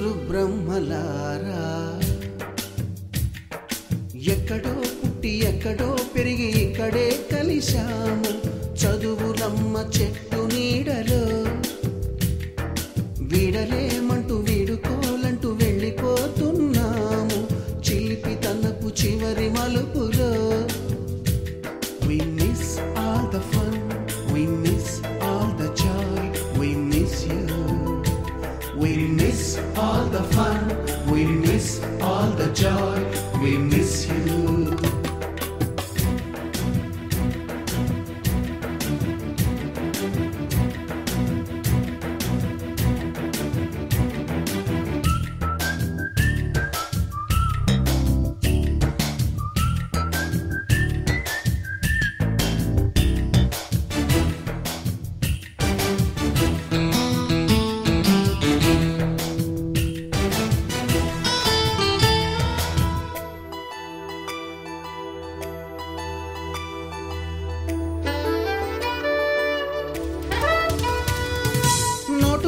గురు బ్రహ్మలారా, ఎక్కడో పుట్టి ఎక్కడో పెరిగి ఇక్కడే కలిశాము. చదువులమ్మ చెట్టు నీడలో వీడలేమంటూ వీడుకోలంటూ వెళ్ళిపోతున్నాము. చిలిపి తనపు చివరి మలుపులో we miss all the fun, we miss all the joy, we miss you. We miss all the fun, we miss all the joy, we miss you.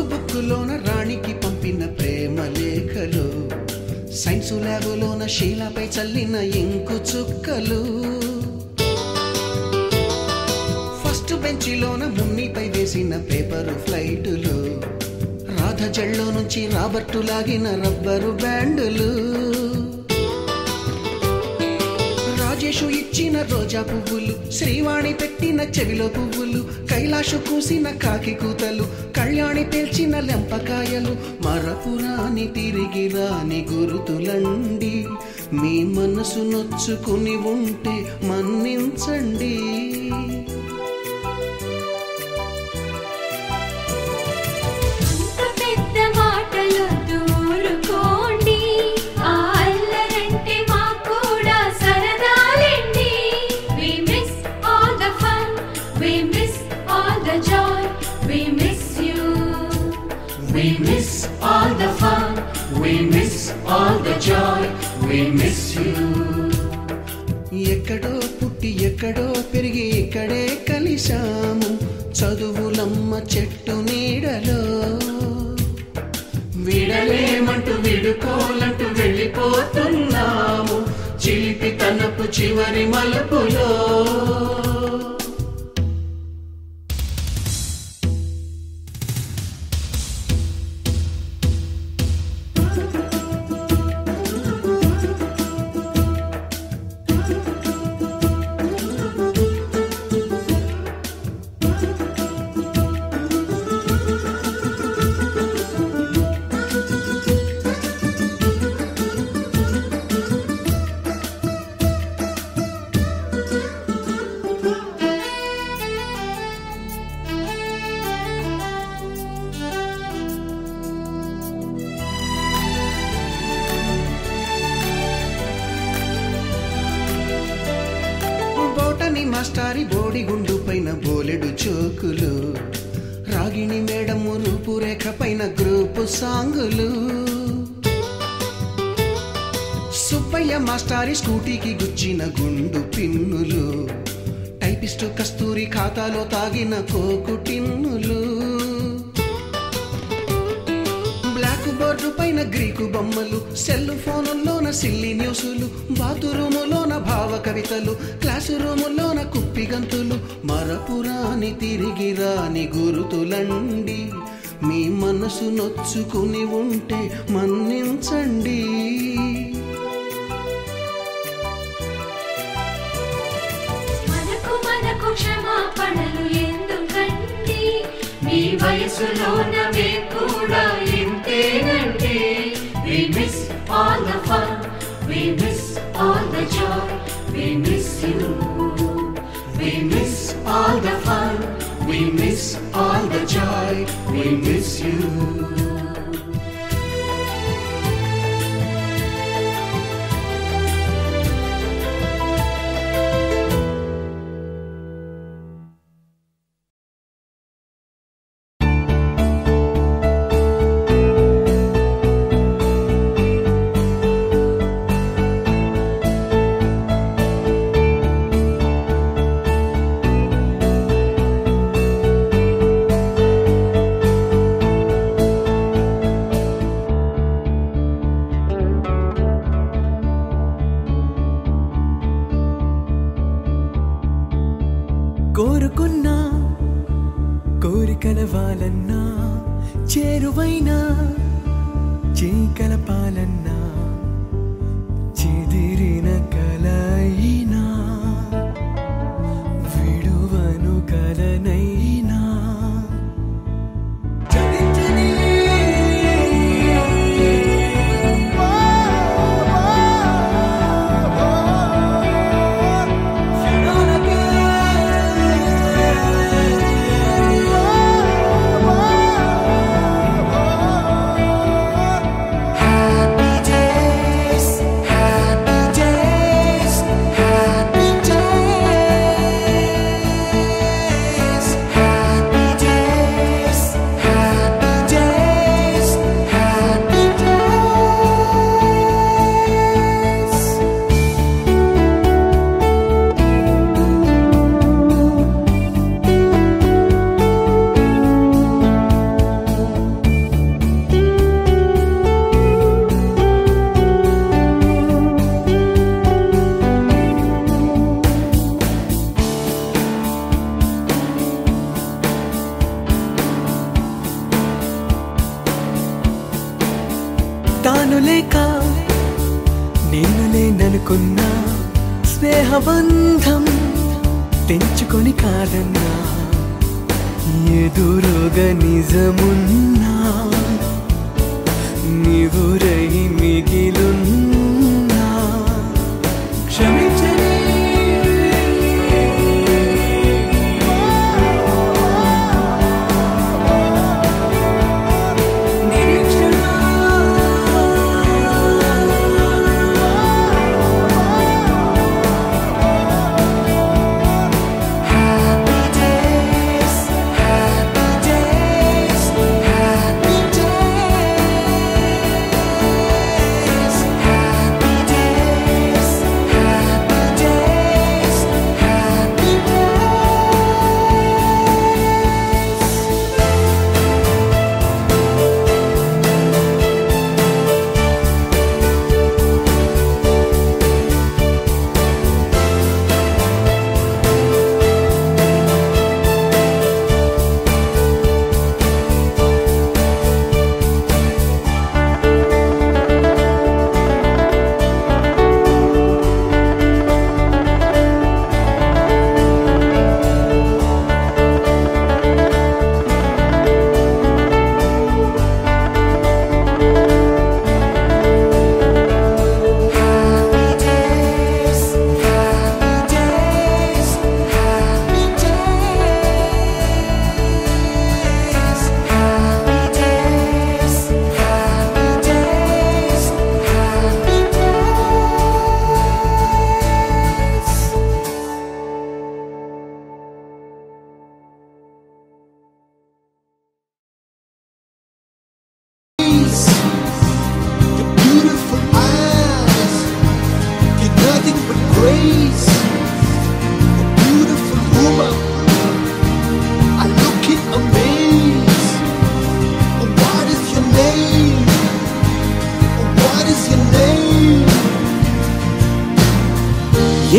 బుక్కులోన రాణికి పంపిన ప్రేమ లేఖలు, సైన్సు ల్యాబులోన శీలపై చల్లిన ఇంకు చుక్కలు, ఫస్ట్ బెంచిలోన మున్నిపై వేసిన పేపరు ఫ్లైటులు, రాధ జల్లో నుంచి రాబర్టు లాగిన rubber బ్యాండులు, Rajesh ఇచ్చిన రోజా పువ్వులు, శ్రీవాణి పెట్టిన చెవిలో పువ్వులు, కైలాషు కూసిన కాకి కూతలు, కళ్యాణి పేల్చిన లెంపకాయలు, మరపురాని తిరిగి రాని గురుతులండి. మీ మనసు నొచ్చుకుని ఉంటే మన్నించండి. We miss all the fun, we miss all the joy, we miss you. ఎక్కడో పుట్టి ఎక్కడో పెరిగి ఇక్కడే కలిశాము. చదువులమ్మ చెట్టు నీడలో వీడలేమంటూ వీడుకోలంటూ వెళ్ళిపోతున్నాము. చిలిపి తనపు చివరి మలుపులో మాస్టారి బోడిగుండు పైన బోలెడు చోకులు, రాగిణి మేడము రూపురేఖ పైన గ్రూపు సాంగులు, సుబ్బయ్య మాస్టారి స్కూటీకి గుచ్చిన గుండు పిన్నులు, టైపిస్టు కస్తూరి ఖాతాలో తాగిన కోకు టిన్నులు, బ్లాక్ బోర్డు పైన గ్రీకు బొమ్మలు, సెల్ ఫోనుల్లోన సిల్లి న్యూసులు, బాతురూములోన భావ కవితలు, క్లాసు రూములోన కుప్పి గంతులు, మరపురాని తిరిగి రాని గురుతులండి. మీ మనసు నొచ్చుకుని ఉంటే మన్నించండి. మనకు క్షమాపణలు ఎందుకండి, మీ వయసులో నవే కూడా ఇంతేనండి. We miss all the fun, we miss all the joy, we miss you. We miss all the fun, we miss all the joy, we miss you. కోరుకున్నా కోరికల వాళ్ళన్నా చేరువైనా చీకలపాలన్నా చెదిరిన కలైనా విడువను కలనైనా తాను లేక నేను లేననుకున్నా స్నేహబంధం తెంచుకొని కాదన్నా ఎదురుగా నిజమున్నా నీవురై మిగిలున్నా క్షమించని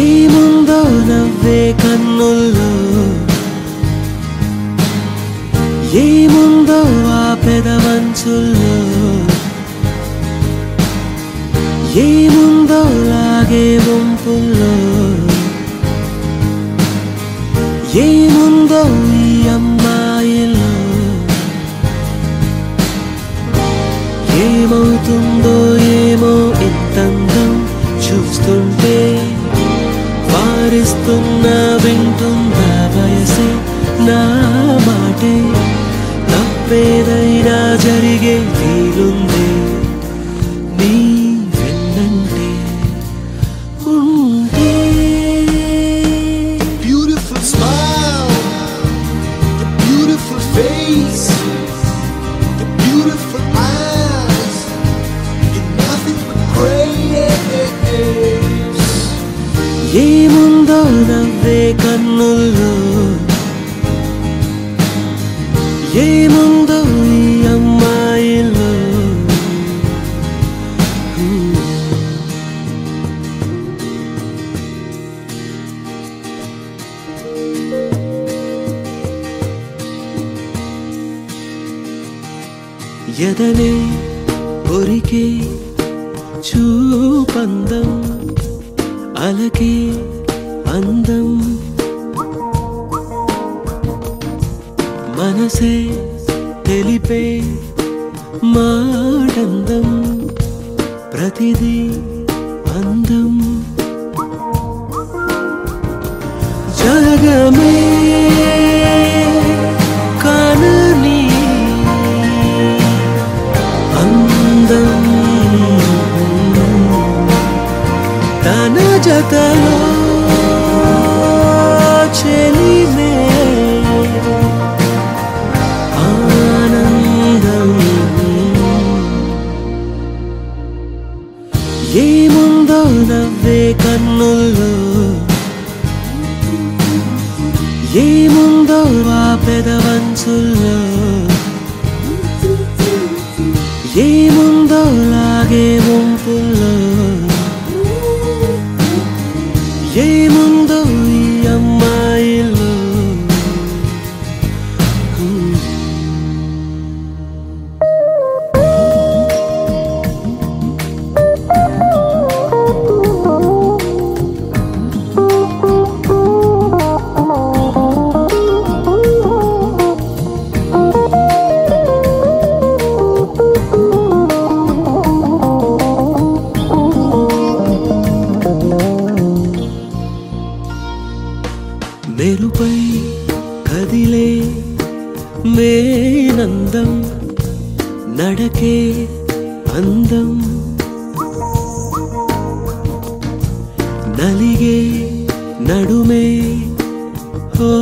ఏముందో నవ్వే కన్నుల్లో ఏముందో ఆ పెదవంచుల్లో ఏముందో లాగే వంపుల్లో ఏముందో ఈ అమ్మాయిలో ఏమవుతుందో ఏమో ఇంతందం చూస్తుంటే వారిస్తున్నా వింటుందా వయసే నా మాటే తప్పేదైనా జరిగే వీలుంది నీ వెన్నంటే ఉంటే Beautiful smile, ఎదనే ఒరికే చూపందం అలకే అందం మనసే తెలిపే మాటందం ప్రతిదీ అందం జగమే కానని అందం తన జతలో చెలిమే ఆనందం ఏముందో నవ్వే కన్నుల్లో ఏముందో ఆ పెదవంచుల్లో ఏముందో లాగే వంపుల్లో ఏముందో ఈ అమ్మాయిలో మెరుపై కదిలే మేనందం నడకే అందం నలిగే నడుమే ఓ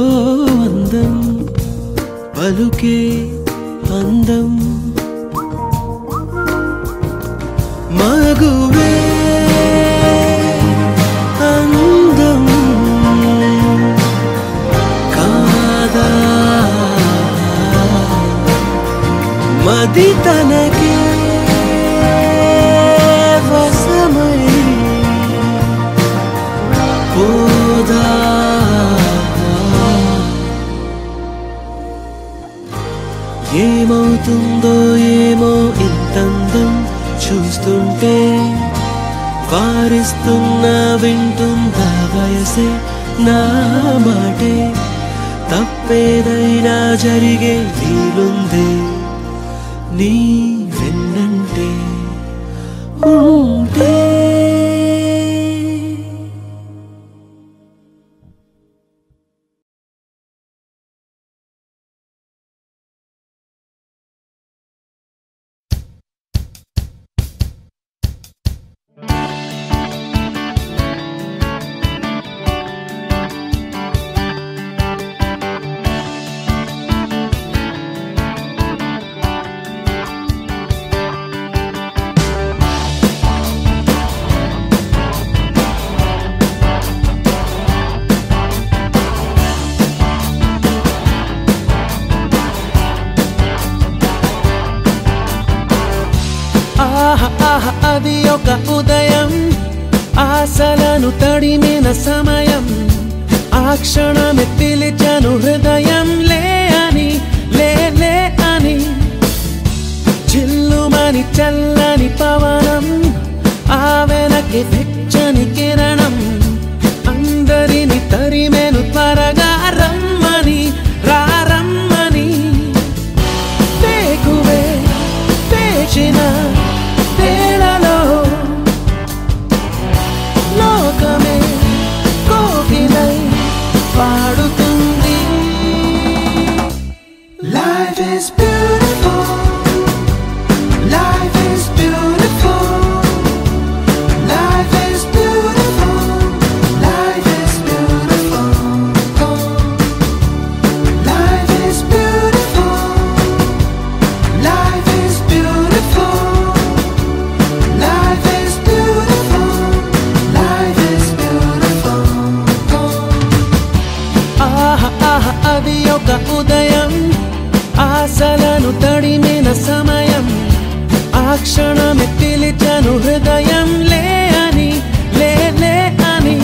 అందం పలుకే అందం మగువే అందం మది తనకే వశమై పోదా ఏమవుతుందో ఏమో ఇంతందం చూస్తుంటే వారిస్తున్నా వింటుందా వయసే నా మాటే తప్పేదైనా జరిగే వీలుందే నీ వెన్నంటే ఉంటే అది ఒక ఉదయం ఆశలను తడిమిన సమయం ఆ క్షణమే పిలిచాను హృదయం లే అని లే అని చిల్లుమని చల్లని పవనం ఆ వెనక్కి వెచ్చని కిరణం అందరిని తరిమెను త్వరగా రమ్మని రారమ్మని వేకువే వేచిన వేళలో లోకమే కోకిలై పాడుతుంది. Life is beautiful, life is beautiful, life is beautiful, life is beautiful, life is beautiful, life is beautiful. Life is beautiful, life is beautiful. అది ఒక ఉదయం ఆశలను తడిమిన సమయం ఆ క్షణమే పిలిచాను హృదయం లే అని లే అని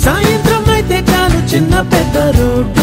సాయంత్రం అయితే చాలు చిన్న పెద్ద రోడ్డు